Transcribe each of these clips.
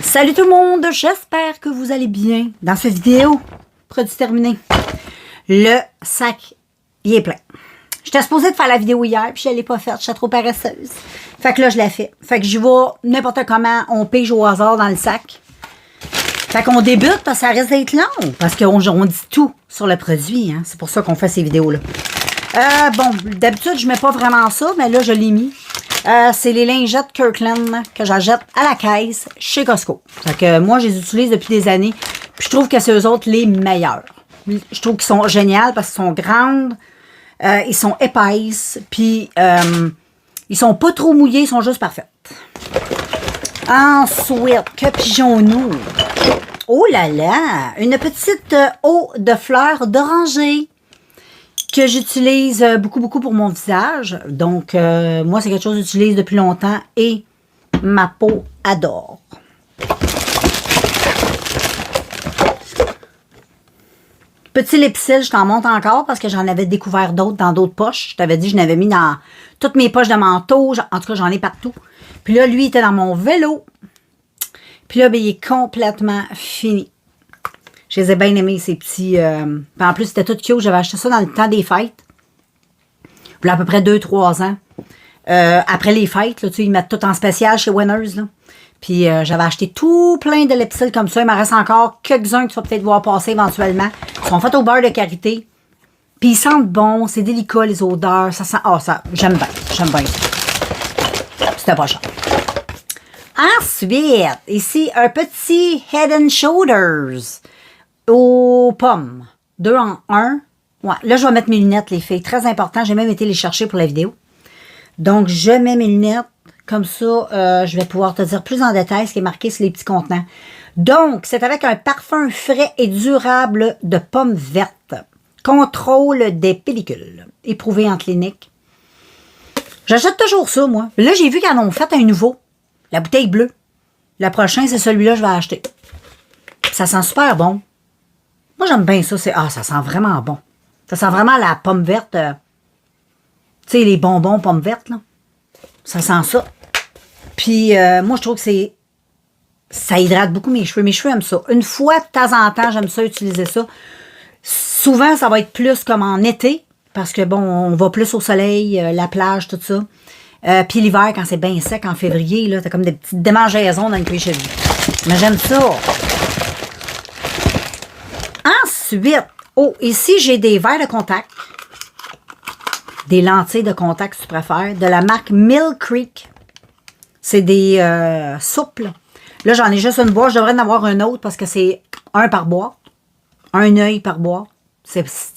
Salut tout le monde, j'espère que vous allez bien. Dans cette vidéo, produit terminé, le sac, il est plein. J'étais supposée de faire la vidéo hier, puis je ne l'ai pas faite, j'étais trop paresseuse. Fait que là, je l'ai fait. Fait que j'y vais n'importe comment, on pige au hasard dans le sac. Fait qu'on débute parce que ça risque d'être long, parce qu'on dit tout sur le produit, hein. C'est pour ça qu'on fait ces vidéos-là. Bon, d'habitude, je mets pas vraiment ça, mais là, je l'ai mis. C'est les lingettes Kirkland que j'achète à la caisse chez Costco. Fait que moi, je les utilise depuis des années. Puis je trouve que c'est eux autres les meilleurs. Je trouve qu'ils sont géniaux parce qu'ils sont grandes, ils sont épaisses, puis ils sont pas trop mouillés, ils sont juste parfaits. Ensuite, que pigeons-nous? Oh là là! Une petite eau de fleurs d'oranger que j'utilise beaucoup pour mon visage. Donc, moi, c'est quelque chose que j'utilise depuis longtemps et ma peau adore. Petit lipsil, je t'en montre encore parce que j'en avais découvert d'autres dans d'autres poches. Je t'avais dit, je l'avais mis dans toutes mes poches de manteau. En tout cas, j'en ai partout. Puis là, lui, il était dans mon vélo. Puis là, ben, il est complètement fini. Je les ai bien aimés, ces petits... en plus, c'était tout cute. J'avais acheté ça dans le temps des fêtes. Puis là, à peu près 2-3 ans. Après les fêtes, là, tu sais, ils mettent tout en spécial chez Winners. Là. Puis j'avais acheté tout plein de Lipsil comme ça. Il m'en reste encore quelques-uns que tu vas peut-être voir passer éventuellement. Ils sont faits au beurre de karité. Puis ils sentent bon. C'est délicat, les odeurs. Ça sent... Ah, ça... J'aime bien. J'aime bien ça. C'était pas cher. Ensuite, ici, un petit Head and Shoulders aux pommes. 2 en 1. Ouais, là, je vais mettre mes lunettes, les filles. Très important. J'ai même été les chercher pour la vidéo. Donc, je mets mes lunettes. Comme ça, je vais pouvoir te dire plus en détail ce qui est marqué sur les petits contenants. Donc, c'est avec un parfum frais et durable de pommes vertes. Contrôle des pellicules. Éprouvé en clinique. J'achète toujours ça, moi. Là, j'ai vu qu'ils en ont fait un nouveau. La bouteille bleue. Le prochain, c'est celui-là que je vais acheter. Ça sent super bon. Moi, j'aime bien ça. Ah, ça sent vraiment bon. Ça sent vraiment la pomme verte. Tu sais, les bonbons pommes vertes, là. Ça sent ça. Puis, moi, je trouve que ça hydrate beaucoup mes cheveux. Mes cheveux aiment ça. Une fois, de temps en temps, j'aime ça, utiliser ça. Souvent, ça va être plus comme en été. Parce que, bon, on va plus au soleil, la plage, tout ça. Puis l'hiver, quand c'est bien sec, en février, là, t'as comme des petites démangeaisons dans le cuir chevelu. Mais j'aime ça. Ensuite, oh, ici, j'ai des verres de contact. Des lentilles de contact, si tu préfères, de la marque Mill Creek. C'est des souples. Là, j'en ai juste une boîte. Je devrais en avoir un autre parce que c'est un par boîte. Un œil par boîte.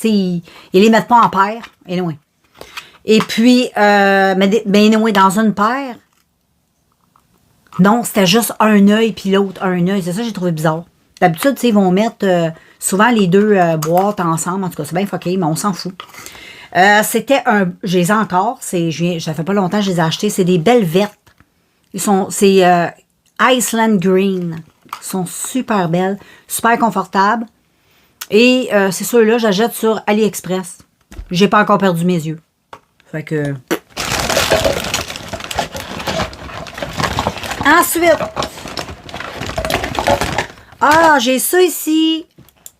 Ils les mettent pas en paire. Anyway. Et puis, mais anyway, dans une paire, non, c'était juste un œil puis l'autre un œil. C'est ça que j'ai trouvé bizarre. D'habitude, ils vont mettre souvent les deux boîtes ensemble. En tout cas, c'est bien fucké, mais on s'en fout. C'était un... Je les ai encore. Ça fait pas longtemps que je les ai achetés. C'est des belles vertes. C'est Iceland Green. Ils sont super belles. Super confortables. Et c'est ceux-là, j'achète sur AliExpress. J'ai pas encore perdu mes yeux. Fait que... Ensuite... Ah, j'ai ça ici.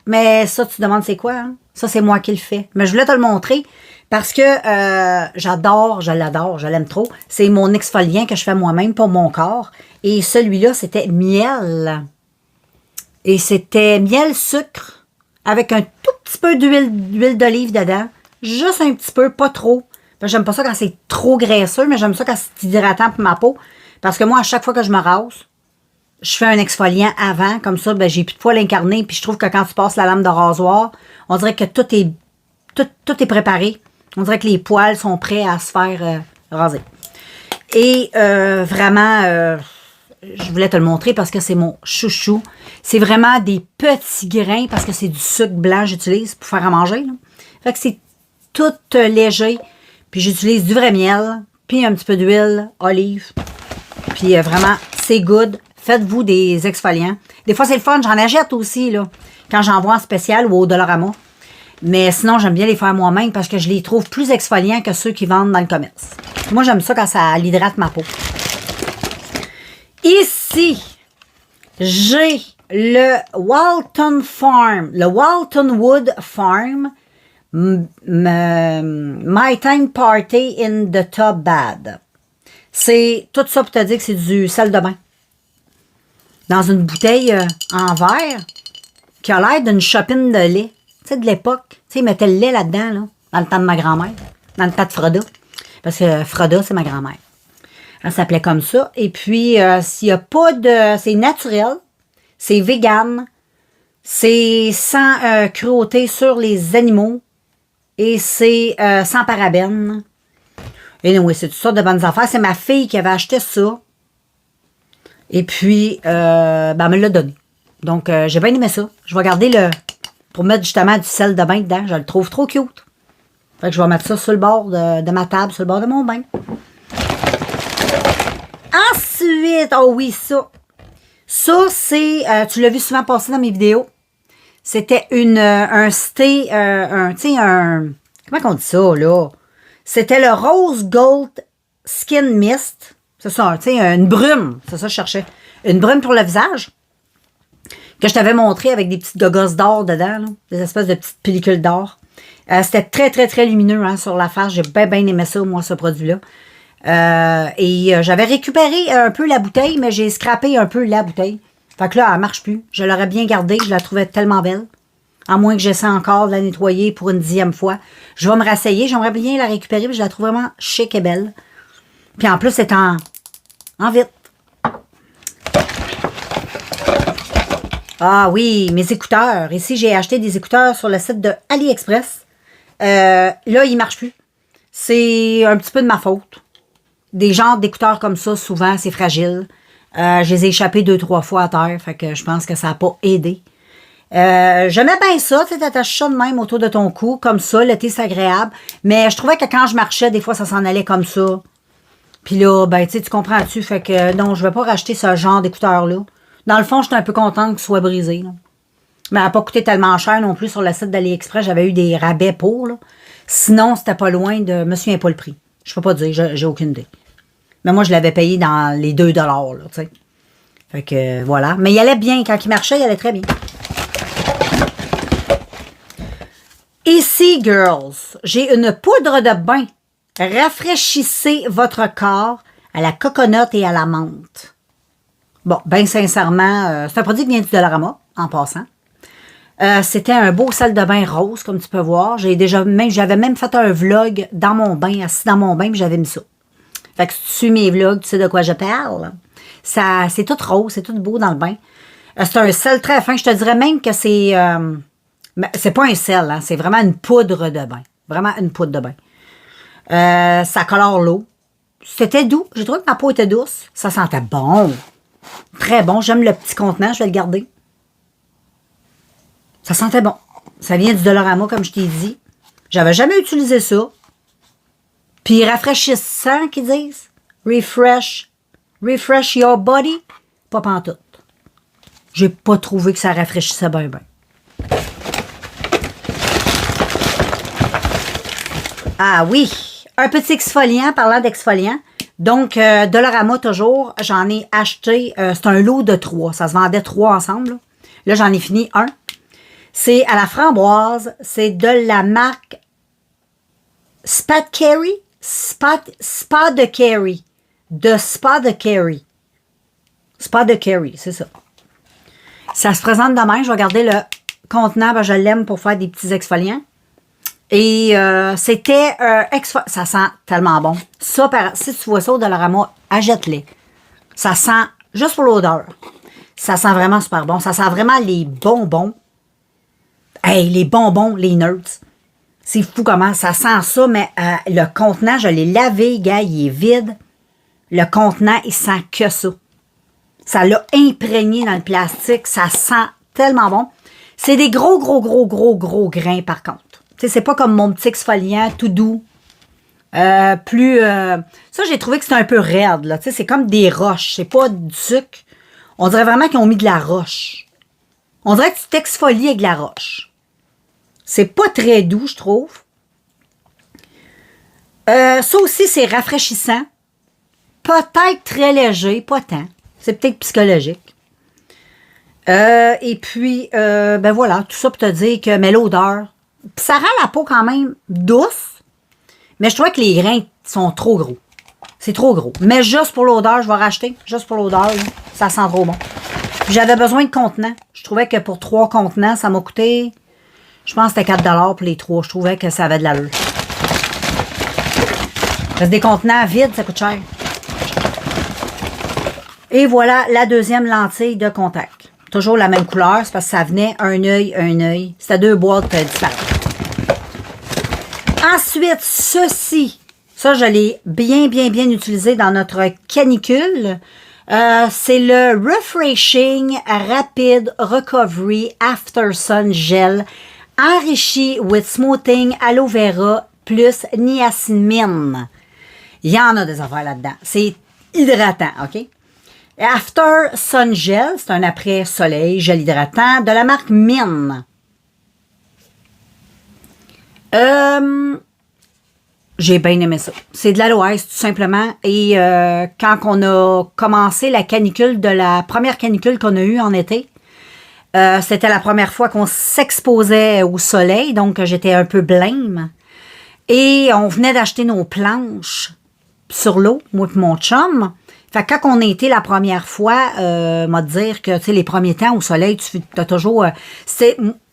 Mais ça, tu te demandes c'est quoi, hein? Ça, c'est moi qui le fais. Mais je voulais te le montrer parce que j'adore, je l'adore, je l'aime trop. C'est mon exfoliant que je fais moi-même pour mon corps. Et celui-là, c'était miel. Et c'était miel sucre avec un tout petit peu d'huile d'olive dedans. Juste un petit peu, pas trop. J'aime pas ça quand c'est trop graisseux, mais j'aime ça quand c'est hydratant pour ma peau. Parce que moi, à chaque fois que je me rase, je fais un exfoliant avant. Comme ça, ben, j'ai plus de poils incarnés. Puis je trouve que quand tu passes la lame de rasoir, on dirait que tout est préparé. On dirait que les poils sont prêts à se faire raser. Et vraiment, je voulais te le montrer parce que c'est mon chouchou. C'est vraiment des petits grains parce que c'est du sucre blanc que j'utilise pour faire à manger. Là. Fait que c'est tout léger. Puis j'utilise du vrai miel, puis un petit peu d'huile, olive. Puis vraiment, c'est good. Faites-vous des exfoliants. Des fois, c'est le fun. J'en achète aussi, là, quand j'en vois en spécial ou au Dollarama. Mais sinon, j'aime bien les faire moi-même parce que je les trouve plus exfoliants que ceux qui vendent dans le commerce. Moi, j'aime ça quand ça l'hydrate ma peau. Ici, J'ai le Walton Farm, le Walton Wood Farm, My Time Party in the Tub Bad. C'est tout ça pour te dire que c'est du sel de bain. Dans une bouteille en verre qui a l'air d'une chopine de lait. Tu sais, de l'époque. Tu sais, ils mettaient le lait là-dedans, là, dans le temps de ma grand-mère. Dans le temps de Froda. Parce que Froda, c'est ma grand-mère. Elle s'appelait comme ça. Et puis, s'il n'y a pas de... C'est naturel. C'est vegan. C'est sans cruauté sur les animaux. Et c'est sans parabènes. Et oui, c'est toutes sortes de bonnes affaires. C'est ma fille qui avait acheté ça. Et puis, ben, elle me l'a donné. Donc, j'ai bien aimé ça. Je vais garder le... Pour mettre justement du sel de bain dedans. Je le trouve trop cute. Fait que je vais mettre ça sur le bord de ma table, sur le bord de mon bain. Ensuite, oh oui, ça. Ça, c'est... tu l'as vu souvent passer dans mes vidéos. C'était un stay... tu sais, un... Comment on dit ça, là? C'était le Rose Gold Skin Mist. C'est ça, tu sais, une brume. C'est ça que je cherchais. Une brume pour le visage. Que je t'avais montré avec des petites gogosses d'or dedans. Là, des espèces de petites pellicules d'or. C'était très, très, très lumineux hein, sur la face. J'ai bien, bien aimé ça, moi, ce produit-là. J'avais récupéré un peu la bouteille, mais j'ai scrappé un peu la bouteille. Fait que là, elle marche plus. Je l'aurais bien gardée. Je la trouvais tellement belle. À moins que j'essaie encore de la nettoyer pour une 10e fois. Je vais me rasseyer. J'aimerais bien la récupérer, mais je la trouve vraiment chic et belle. Puis en plus, c'est en vite. Ah oui, mes écouteurs. Ici, j'ai acheté des écouteurs sur le site de AliExpress. Là, ils ne marchent plus. C'est un petit peu de ma faute. Des genres d'écouteurs comme ça, souvent, c'est fragile. Je les ai échappés 2-3 fois à terre. Fait que je pense que ça n'a pas aidé. J'aimais bien ça, tu sais, t'attaches ça de même autour de ton cou, comme ça, l'été c'est agréable, mais je trouvais que quand je marchais, des fois ça s'en allait comme ça, puis là, ben tu sais, tu comprends-tu, fait que non, je vais pas racheter ce genre d'écouteurs-là. Dans le fond, j'étais un peu contente qu'ils soient brisés, là. Mais elle n'a pas coûté tellement cher non plus sur le site d'AliExpress, j'avais eu des rabais pour, là. Sinon, c'était pas loin de, je me souviens pas le prix, je peux pas dire, j'ai aucune idée. Mais moi, je l'avais payé dans les 2 $, là, tu sais. Fait que, voilà. Mais il allait bien, quand il marchait, il allait très bien. Ici, girls, j'ai une poudre de bain. Rafraîchissez votre corps à la coconut et à la menthe. Bon, bien sincèrement, c'est un produit qui vient du Dollarama, en passant. C'était un beau salle de bain rose, comme tu peux voir. J'avais même fait un vlog dans mon bain, assis dans mon bain, puis j'avais mis ça. Fait que si tu suis mes vlogs, tu sais de quoi je parle. C'est tout rose, c'est tout beau dans le bain. C'est un sel très fin. Je te dirais même que c'est... c'est pas un sel, hein, c'est vraiment une poudre de bain. Vraiment une poudre de bain. Ça colore l'eau. C'était doux. J'ai trouvé que ma peau était douce. Ça sentait bon. Très bon. J'aime le petit contenant. Je vais le garder. Ça sentait bon. Ça vient du Dollarama, comme je t'ai dit. J'avais jamais utilisé ça. Puis rafraîchissant, qu'ils disent. Refresh your body. Pas pantoute. J'ai pas trouvé que ça rafraîchissait bien, bien. Ah oui, un petit exfoliant, parlant d'exfoliant. Donc, Dollarama toujours, j'en ai acheté, c'est un lot de 3. Ça se vendait 3 ensemble. Là, j'en ai fini un. C'est à la framboise. C'est de la marque Spa de Carey. Spa de Carey. De Spa de Carey. Spa de Carey, c'est ça. Ça se présente demain. Je vais garder le contenant. Ben, je l'aime pour faire des petits exfoliants. Et c'était ça sent tellement bon. Ça, si tu vois ça au Dollarama, achète-les. Ça sent, juste pour l'odeur, ça sent vraiment super bon. Ça sent vraiment les bonbons. Hey, les bonbons, les nerds. C'est fou comment ça sent ça, mais le contenant, je l'ai lavé, gars, il est vide. Le contenant, il sent que ça. Ça l'a imprégné dans le plastique. Ça sent tellement bon. C'est des gros grains, par contre. Tu sais, c'est pas comme mon petit exfoliant tout doux. Ça, j'ai trouvé que c'était un peu raide, là. Tu sais, c'est comme des roches. C'est pas du sucre. On dirait vraiment qu'ils ont mis de la roche. On dirait que tu t'exfolies avec de la roche. C'est pas très doux, je trouve. Ça aussi, c'est rafraîchissant. Peut-être très léger, pas tant. C'est peut-être psychologique. Et puis, ben voilà, tout ça pour te dire que, mais l'odeur, ça rend la peau quand même douce, mais je trouvais que les grains sont trop gros. C'est trop gros. Mais juste pour l'odeur, je vais racheter. Juste pour l'odeur, ça sent trop bon. J'avais besoin de contenants. Je trouvais que pour 3 contenants, ça m'a coûté, je pense que c'était 4 pour les 3. Je trouvais que ça avait de l'allure. Parce que des contenants vides, ça coûte cher. Et voilà la deuxième lentille de contact. Toujours la même couleur, c'est parce que ça venait un œil, un œil. C'était 2 boîtes différentes. Ensuite, ceci. Ça, je l'ai bien utilisé dans notre canicule. C'est le Refreshing Rapid Recovery After Sun Gel enrichi with smoothing aloe vera plus niacinamide. Il y en a des affaires là-dedans. C'est hydratant, OK? After Sun Gel, c'est un après-soleil gel hydratant de la marque Mine. J'ai bien aimé ça. C'est de l'aloès, tout simplement. Et quand on a commencé la canicule, de la première canicule qu'on a eue en été, c'était la première fois qu'on s'exposait au soleil, donc j'étais un peu blême. Et on venait d'acheter nos planches sur l'eau, moi et mon chum. Fait que quand on a été la première fois, m'a dire que, tu sais, les premiers temps au soleil, tu as toujours...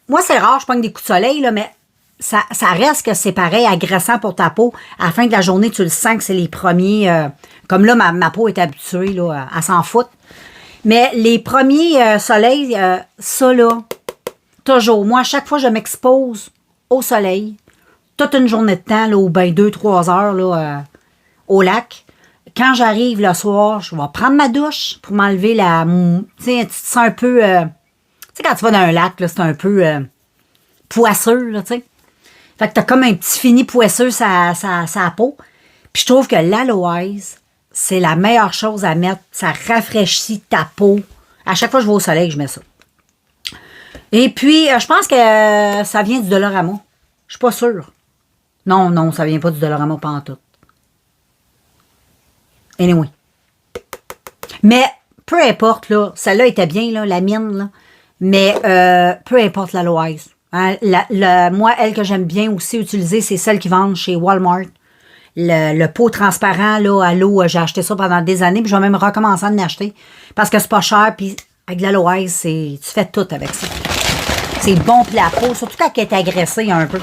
moi, c'est rare, je pogne des coups de soleil, là, mais ça reste que c'est pareil, agressant pour ta peau. À la fin de la journée, tu le sens que c'est les premiers... comme là, ma peau est habituée là, à s'en foutre. Mais les premiers soleils, ça, là, toujours. Moi, à chaque fois, je m'expose au soleil, toute une journée de temps, là, ou bien 2-3 heures, là, au lac. Quand j'arrive le soir, je vais prendre ma douche pour m'enlever la... Tu sais, tu te sens un peu... tu sais, quand tu vas dans un lac, là, c'est un peu poisseux, là, tu sais. Fait que t'as comme un petit fini poisseux sa peau. Puis je trouve que l'aloès, c'est la meilleure chose à mettre. Ça rafraîchit ta peau. À chaque fois que je vais au soleil, je mets ça. Et puis, je pense que ça vient du Dollarama. Je suis pas sûre. Non, ça vient pas du Dollarama pantoute. Anyway. Mais, peu importe, là, celle-là était bien, là, la mine, là. Mais, peu importe l'aloès. Hein, moi, elle que j'aime bien aussi utiliser, c'est celle qui vendent chez Walmart. Le pot transparent là, à l'eau, j'ai acheté ça pendant des années, puis je vais même recommencer à en acheter. Parce que c'est pas cher, puis avec de l'aloès, tu fais tout avec ça. C'est bon pour la peau, surtout quand elle est agressée un peu.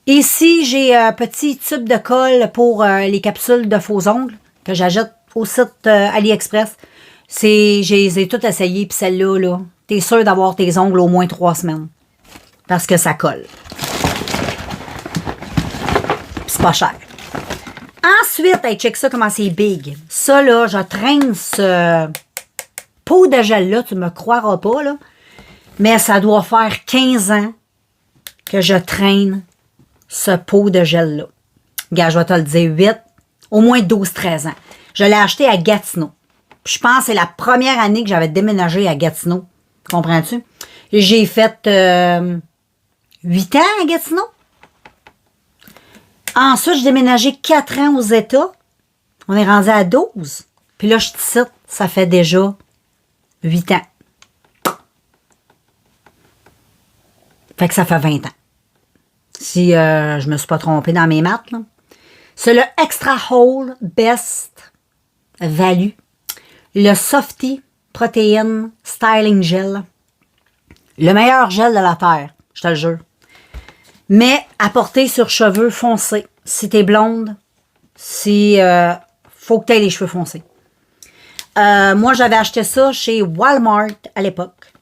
Ici, j'ai un petit tube de colle pour les capsules de faux ongles que j'achète au site AliExpress. Je les ai toutes essayées, puis celle-là, là, t'es sûr d'avoir tes ongles au moins 3 semaines. Parce que ça colle. C'est pas cher. Ensuite, hey, check ça comment c'est big. Ça, là, je traîne ce pot de gel-là, tu me croiras pas, là. Mais ça doit faire 15 ans que je traîne ce pot de gel-là. Regarde, je vais te le dire, 8, au moins 12-13 ans. Je l'ai acheté à Gatineau. Puis je pense que c'est la première année que j'avais déménagé à Gatineau. Comprends-tu? J'ai fait 8 ans à Gatineau. Ensuite, j'ai déménagé 4 ans aux États. On est rendu à 12. Puis là, je te cite, ça fait déjà 8 ans. Fait que ça fait 20 ans. Si je me suis pas trompée dans mes maths, là. C'est le Extra Whole Best Value. Le Softy Protein Styling Gel. Le meilleur gel de la Terre, je te le jure. Mais à porter sur cheveux foncés. Si t'es blonde, faut que t'aies les cheveux foncés. Moi, j'avais acheté ça chez Walmart à l'époque.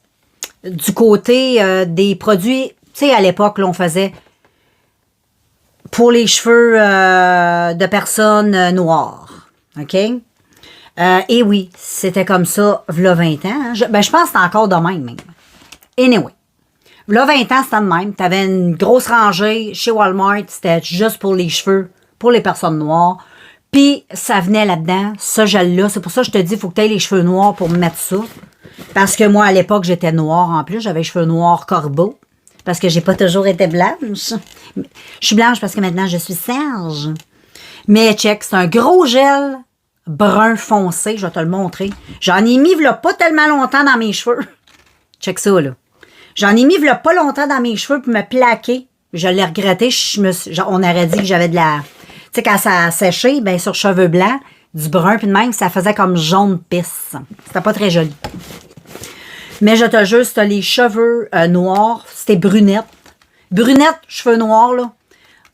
Du côté des produits, tu sais, à l'époque, là, on faisait pour les cheveux de personnes noires. OK? Et oui, c'était comme ça, v'là 20 ans. Hein. Je pense que c'est encore de même. Anyway. Là, 20 ans, c'était de même. Tu avais une grosse rangée chez Walmart. C'était juste pour les cheveux, pour les personnes noires. Puis, ça venait là-dedans, ce gel-là. C'est pour ça que je te dis, il faut que tu aies les cheveux noirs pour mettre ça. Parce que moi, à l'époque, j'étais noire en plus. J'avais les cheveux noirs corbeaux. Parce que j'ai pas toujours été blanche. Je suis blanche parce que maintenant, je suis Serge. Mais check, c'est un gros gel brun foncé. Je vais te le montrer. J'en ai mis là, pas tellement longtemps dans mes cheveux. Check ça, là. J'en ai mis là, pas longtemps dans mes cheveux pour me plaquer. Je l'ai regretté. On aurait dit que j'avais de la... Tu sais, quand ça a séché, ben sur cheveux blancs, du brun, puis de même, ça faisait comme jaune pisse. C'était pas très joli. Mais je te jure, si t'as les cheveux noirs, c'était brunette. Brunette, cheveux noirs, là.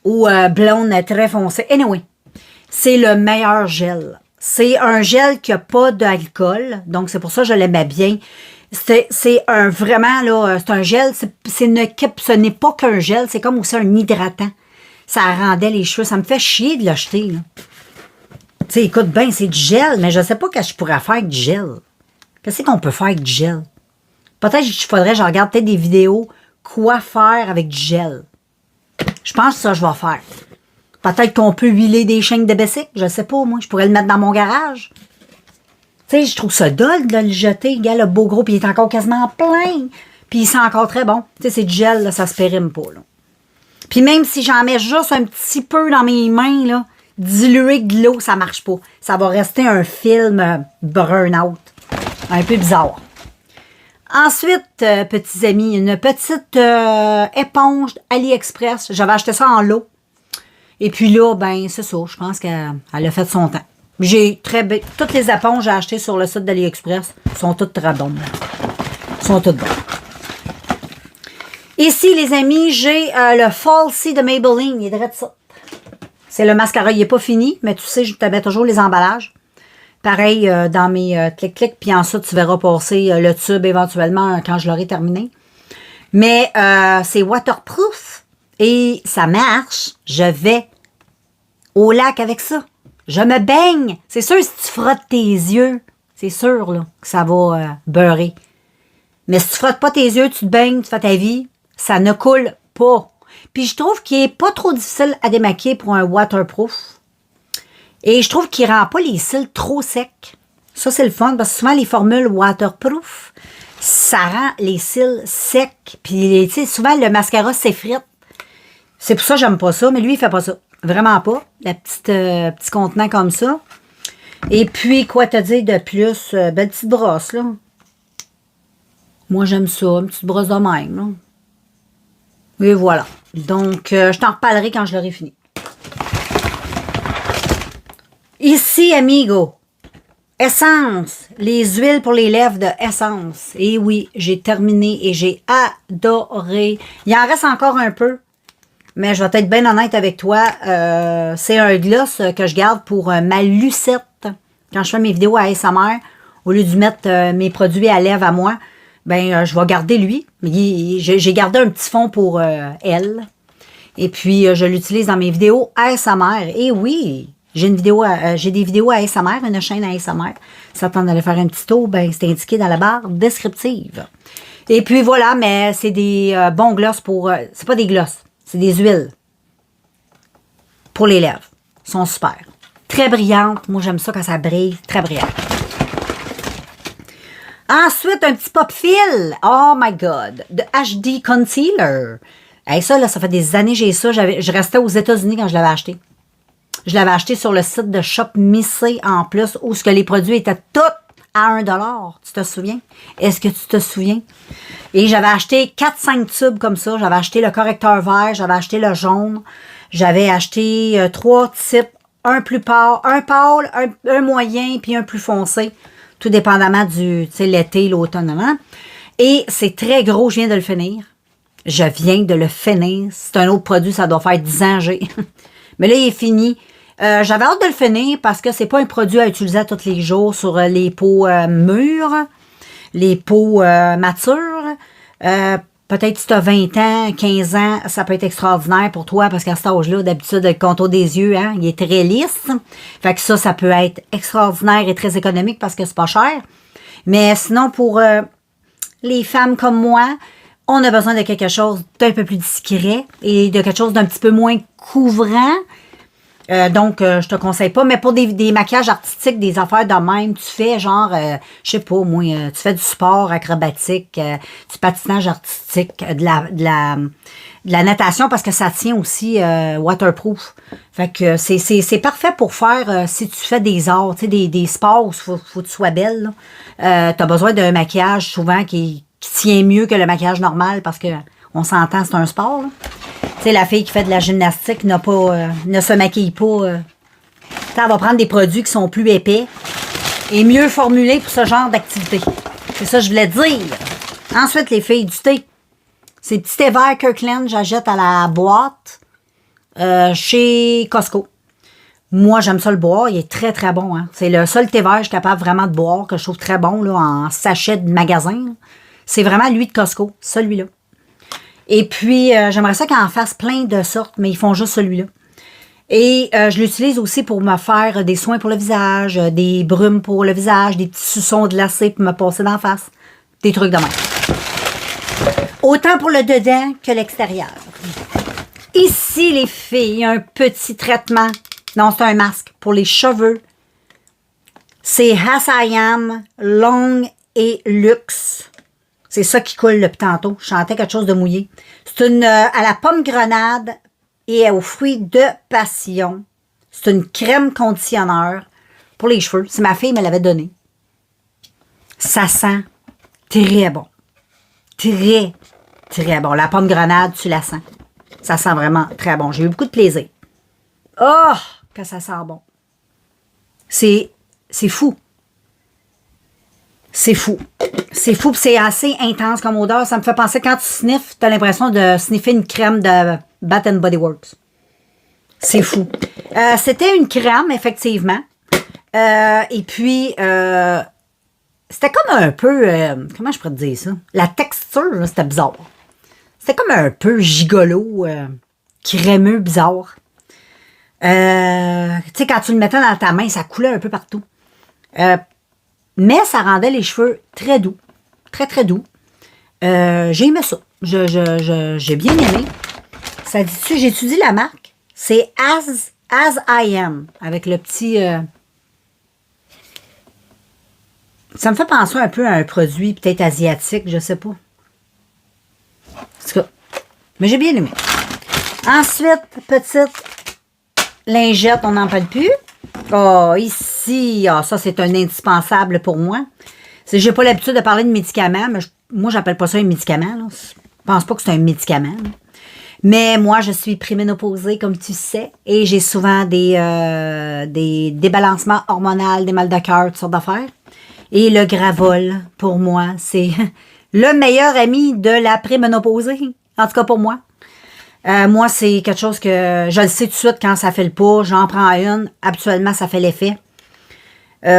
Ou blonde très foncée. Anyway, c'est le meilleur gel. C'est un gel qui n'a pas d'alcool. Donc, c'est pour ça que je l'aimais bien. C'est un vraiment, là, c'est un gel. Ce n'est pas qu'un gel, c'est comme aussi un hydratant. Ça rendait les cheveux. Ça me fait chier de l'acheter, là. Tu sais, écoute bien, c'est du gel, mais je ne sais pas ce que je pourrais faire avec du gel. Qu'est-ce qu'on peut faire avec du gel? Peut-être qu'il faudrait que je regarde peut-être des vidéos quoi faire avec du gel. Je pense que ça, je vais faire. Peut-être qu'on peut huiler des chaînes de Bessic. Je sais pas, moi. Je pourrais le mettre dans mon garage. Tu sais, je trouve ça dole de le jeter. Regarde, le beau gros, puis il est encore quasiment plein. Puis il sent encore très bon. Tu sais, c'est du gel, là, ça se périme pas, là. Puis même si j'en mets juste un petit peu dans mes mains, là, dilué de l'eau, ça marche pas. Ça va rester un film burn-out. Un peu bizarre. Ensuite, petits amis, une petite éponge AliExpress. J'avais acheté ça en lot. Et puis là, ben, c'est ça. Je pense qu'elle a fait son temps. Toutes les éponges que j'ai achetées sur le site d'AliExpress sont toutes très bonnes. Sont toutes bonnes. Ici, les amis, j'ai le Falsy de Maybelline. Il est direct ça. C'est le mascara. Il n'est pas fini, mais tu sais, je te mets toujours les emballages. Pareil dans mes clic-clic. Puis ensuite, tu verras passer le tube éventuellement quand je l'aurai terminé. Mais c'est waterproof. Et ça marche. Je vais au lac avec ça. Je me baigne. C'est sûr, si tu frottes tes yeux, c'est sûr là, que ça va beurrer. Mais si tu frottes pas tes yeux, tu te baignes, tu fais ta vie, ça ne coule pas. Puis je trouve qu'il n'est pas trop difficile à démaquiller pour un waterproof. Et je trouve qu'il ne rend pas les cils trop secs. Ça, c'est le fun, parce que souvent, les formules waterproof, ça rend les cils secs. Puis, tu sais, souvent, le mascara s'effrite. C'est pour ça que j'aime pas ça, mais lui, il fait pas ça. Vraiment pas. La petit contenant comme ça. Et puis, quoi te dire de plus? Belle petite brosse, là. Moi, j'aime ça. Une petite brosse de même, là. Et voilà. Donc, je t'en reparlerai quand je l'aurai fini. Ici, amigo, Essence, les huiles pour les lèvres de Essence. Et oui, j'ai terminé et j'ai adoré. Il en reste encore un peu, mais je vais être bien honnête avec toi. C'est un gloss que je garde pour ma lucette. Quand je fais mes vidéos à ASMR, au lieu de mettre mes produits à lèvres à moi, ben je vais garder lui. J'ai gardé un petit fond pour elle. Et puis, je l'utilise dans mes vidéos ASMR. Et oui, j'ai des vidéos ASMR, une chaîne ASMR. Si ça tente d'aller faire un petit tour, ben c'est indiqué dans la barre descriptive. Et puis voilà, mais c'est des bons gloss pour... c'est pas des gloss, c'est des huiles pour les lèvres. Ils sont super. Très brillantes. Moi, j'aime ça quand ça brille. Très brillante. Ensuite, un petit pop fil. Oh my God. De HD Concealer. Hey, ça, là, ça fait des années que j'ai ça. Je restais aux États-Unis quand je l'avais acheté. Je l'avais acheté sur le site de Shop Missy en plus, où ce que les produits étaient tous à 1$. Tu te souviens? Est-ce que tu te souviens? Et j'avais acheté 4-5 tubes comme ça. J'avais acheté le correcteur vert, j'avais acheté le jaune. J'avais acheté 3 types, un plus pâle, un moyen, puis un plus foncé. Tout dépendamment du, tu sais, l'été, l'automne. Hein? Et c'est très gros, je viens de le finir. Je viens de le finir. C'est un autre produit, ça doit faire 10 ans, j'ai. Mais là, il est fini. J'avais hâte de le finir parce que c'est pas un produit à utiliser tous les jours sur les peaux mûres, les peaux matures. Peut-être si tu as 20 ans, 15 ans, ça peut être extraordinaire pour toi parce qu'à cet âge-là, d'habitude, le contour des yeux, hein, il est très lisse. Fait que ça peut être extraordinaire et très économique parce que c'est pas cher. Mais sinon, pour les femmes comme moi, on a besoin de quelque chose d'un peu plus discret et de quelque chose d'un petit peu moins couvrant. Donc, je te conseille pas. Mais pour des maquillages artistiques, des affaires de même, tu fais genre, je sais pas, moi, tu fais du sport acrobatique, du patinage artistique, de la natation parce que ça tient aussi waterproof. Fait que c'est parfait pour faire, si tu fais des arts, tu sais, des sports où faut que tu sois belle. T'as besoin d'un maquillage souvent qui tient mieux que le maquillage normal parce que on s'entend, c'est un sport, là. Tu sais, la fille qui fait de la gymnastique ne se maquille pas. Elle va prendre des produits qui sont plus épais et mieux formulés pour ce genre d'activité. C'est ça que je voulais dire. Ensuite, les filles, du thé. C'est petit thé vert Kirkland, j'achète à la boîte chez Costco. Moi, j'aime ça le boire. Il est très, très bon. Hein. C'est le seul thé vert que je suis capable vraiment de boire, que je trouve très bon là, en sachet de magasin. C'est vraiment lui de Costco, celui-là. Et puis, j'aimerais ça qu'ils en fassent plein de sortes, mais ils font juste celui-là. Et je l'utilise aussi pour me faire des soins pour le visage, des brumes pour le visage, des petits suçons glacés pour me passer d'en face. Des trucs de même. Autant pour le dedans que l'extérieur. Ici, les filles, un petit traitement. Non, c'est un masque pour les cheveux. C'est As I Am, Long et Luxe. C'est ça qui coule depuis tantôt. Je chantais quelque chose de mouillé. C'est une à la pomme grenade et aux fruits de passion. C'est une crème conditionneur pour les cheveux. C'est ma fille me l'avait donné. Ça sent très bon. Très, très bon. La pomme grenade, tu la sens. Ça sent vraiment très bon. J'ai eu beaucoup de plaisir. Oh, que ça sent bon. C'est fou. C'est fou. C'est fou, c'est assez intense comme odeur. Ça me fait penser, quand tu sniffes, tu as l'impression de sniffer une crème de Bath and Body Works. C'est fou. C'était une crème, effectivement. Et puis, c'était comme un peu... comment je pourrais te dire ça? La texture, c'était bizarre. C'était comme un peu gigolo, crémeux, bizarre. Tu sais, quand tu le mettais dans ta main, ça coulait un peu partout. Mais ça rendait les cheveux très doux. Très, très doux. J'ai aimé ça. J'ai bien aimé. Ça dit-tu, j'étudie la marque. C'est As I Am. Avec le petit... Ça me fait penser un peu à un produit peut-être asiatique, je sais pas. En tout cas, mais j'ai bien aimé. Ensuite, petite lingette, on n'en parle plus. Oh, ici, ça c'est un indispensable pour moi. J'ai pas l'habitude de parler de médicaments, mais moi j'appelle pas ça un médicament. Là. Je pense pas que c'est un médicament. Là. Mais moi, je suis préménopausée, comme tu sais, et j'ai souvent des débalancements hormonaux, des mal de cœur, toutes sortes d'affaires. Et le Gravol, pour moi, c'est le meilleur ami de la préménopausée. En tout cas, pour moi. Moi, c'est quelque chose que je le sais tout de suite quand ça fait le pas. J'en prends une. Habituellement, ça fait l'effet.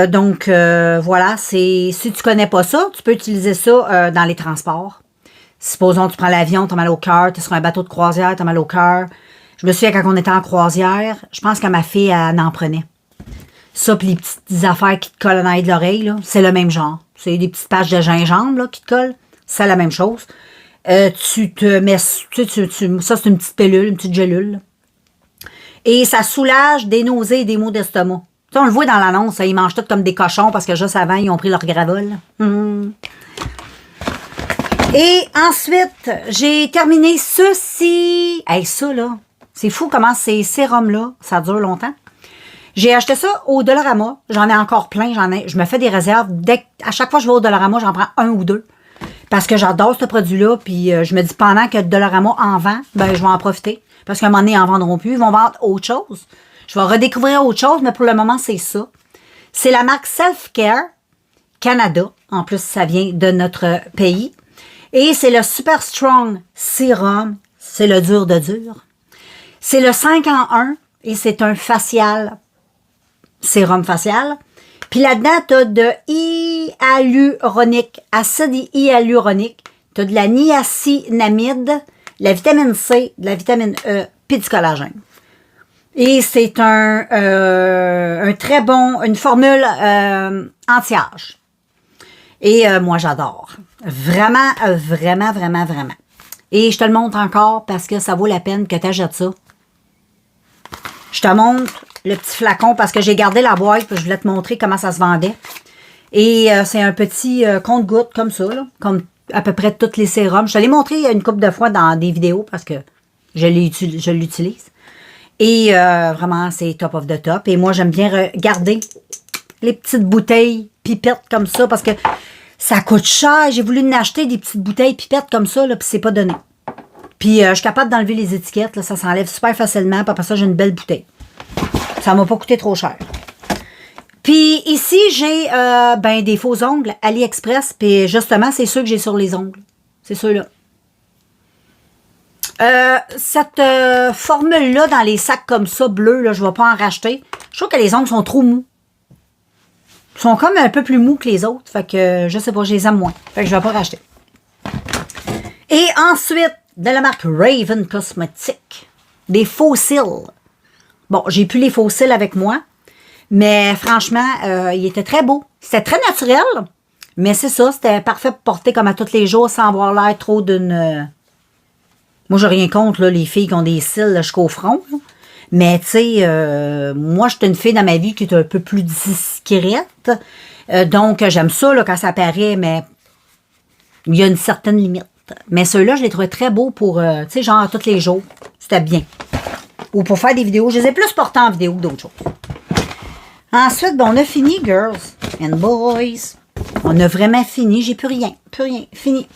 Donc, voilà. Si tu connais pas ça, tu peux utiliser ça dans les transports. Supposons tu prends l'avion, tu as mal au cœur. Tu es sur un bateau de croisière, tu as mal au cœur. Je me souviens quand on était en croisière, je pense que ma fille, elle en prenait. Ça, puis les petites affaires qui te collent en arrière de l'oreille, c'est le même genre. C'est des petites pages de gingembre là, qui te collent. C'est la même chose. Tu te mets... ça, c'est une petite pilule, une petite gélule. Là. Et ça soulage des nausées et des maux d'estomac. Tu sais, on le voit dans l'annonce, ils mangent tout comme des cochons parce que juste avant, ils ont pris leur Gravol. Et ensuite, j'ai terminé ceci. Hey, ça, là, c'est fou comment ces sérums-là, ça dure longtemps. J'ai acheté ça au Dollarama. J'en ai encore plein. Je me fais des réserves. À chaque fois que je vais au Dollarama, j'en prends un ou deux. Parce que j'adore ce produit-là. Puis je me dis, pendant que Dollarama en vend, ben je vais en profiter. Parce qu'à un moment donné, ils n'en vendront plus. Ils vont vendre autre chose. Je vais redécouvrir autre chose, mais pour le moment, c'est ça. C'est la marque Self Care Canada. En plus, ça vient de notre pays. Et c'est le Super Strong Serum. C'est le dur de dur. C'est le 5 en 1 et c'est un facial, sérum facial. Puis là-dedans, tu as de hyaluronique, acide hyaluronique. Tu as de la niacinamide, de la vitamine C, de la vitamine E, puis du collagène. Et c'est un très bon, une formule anti-âge. Et moi, j'adore. Vraiment, vraiment, vraiment, vraiment. Et je te le montre encore parce que ça vaut la peine que tu achètes ça. Je te montre le petit flacon parce que j'ai gardé la boîte et je voulais te montrer comment ça se vendait. Et c'est un petit compte-gouttes comme ça, là, comme à peu près tous les sérums. Je te l'ai montré une couple de fois dans des vidéos parce que je l'utilise. Et vraiment, c'est top of the top. Et moi, j'aime bien regarder les petites bouteilles pipettes comme ça parce que ça coûte cher. J'ai voulu en acheter des petites bouteilles pipettes comme ça, là, puis c'est pas donné. Puis je suis capable d'enlever les étiquettes. Là, ça s'enlève super facilement. Puis après ça, j'ai une belle bouteille. Ça m'a pas coûté trop cher. Puis ici, j'ai des faux ongles AliExpress. Puis justement, c'est ceux que j'ai sur les ongles. C'est ceux-là. Cette formule-là, dans les sacs comme ça, bleus, là, je ne vais pas en racheter. Je trouve que les ongles sont trop mous. Ils sont comme un peu plus mous que les autres. Fait que, je sais pas, je les aime moins. Fait que je ne vais pas racheter. Et ensuite, de la marque Raven Cosmetics, des faux cils. Bon, j'ai plus les faux cils avec moi. Mais franchement, il était très beau. C'était très naturel. Mais c'est ça, c'était parfait pour porter comme à tous les jours sans avoir l'air trop d'une... Moi, j'ai rien contre là, les filles qui ont des cils jusqu'au front. Là. Mais, tu sais, moi, je suis une fille dans ma vie qui est un peu plus discrète. Donc, j'aime ça là, quand ça apparaît, mais il y a une certaine limite. Mais ceux-là, je les trouvais très beaux pour, tu sais, genre tous les jours. C'était bien. Ou pour faire des vidéos. Je les ai plus portés en vidéo que d'autres choses. Ensuite, on a fini, girls and boys. On a vraiment fini. J'ai plus rien. Plus rien. Fini.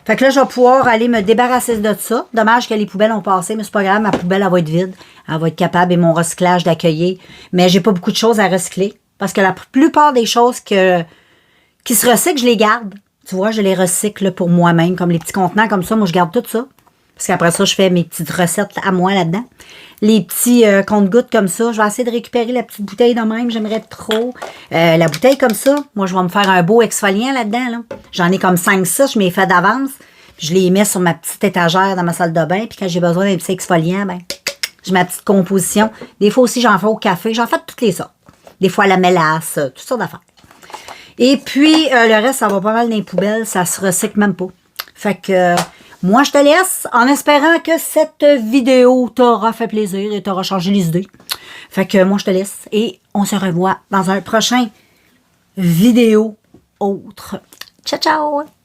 Fait que là, je vais pouvoir aller me débarrasser de ça. Dommage que les poubelles ont passé, mais c'est pas grave. Ma poubelle, elle va être vide. Elle va être capable, et mon recyclage, d'accueillir. Mais j'ai pas beaucoup de choses à recycler. Parce que la plupart des choses qui se recyclent, je les garde. Tu vois, je les recycle pour moi-même. Comme les petits contenants comme ça, moi, je garde tout ça. Parce qu'après ça, je fais mes petites recettes à moi là-dedans. Les petits compte-gouttes comme ça. Je vais essayer de récupérer la petite bouteille de même. J'aimerais trop. La bouteille comme ça, moi, je vais me faire un beau exfoliant là-dedans. Là. J'en ai comme 5-6. Je m'ai fait d'avance. Puis je les mets sur ma petite étagère dans ma salle de bain. Puis quand j'ai besoin d'un petit exfoliant, ben, j'ai ma petite composition. Des fois aussi, j'en fais au café. J'en fais de toutes les sortes. Des fois, à la mélasse. Toutes sortes d'affaires. Et puis, le reste, ça va pas mal dans les poubelles. Ça se recycle même pas. Fait que... moi, je te laisse en espérant que cette vidéo t'aura fait plaisir et t'aura changé les idées. Fait que moi, je te laisse et on se revoit dans un prochain vidéo autre. Ciao, ciao!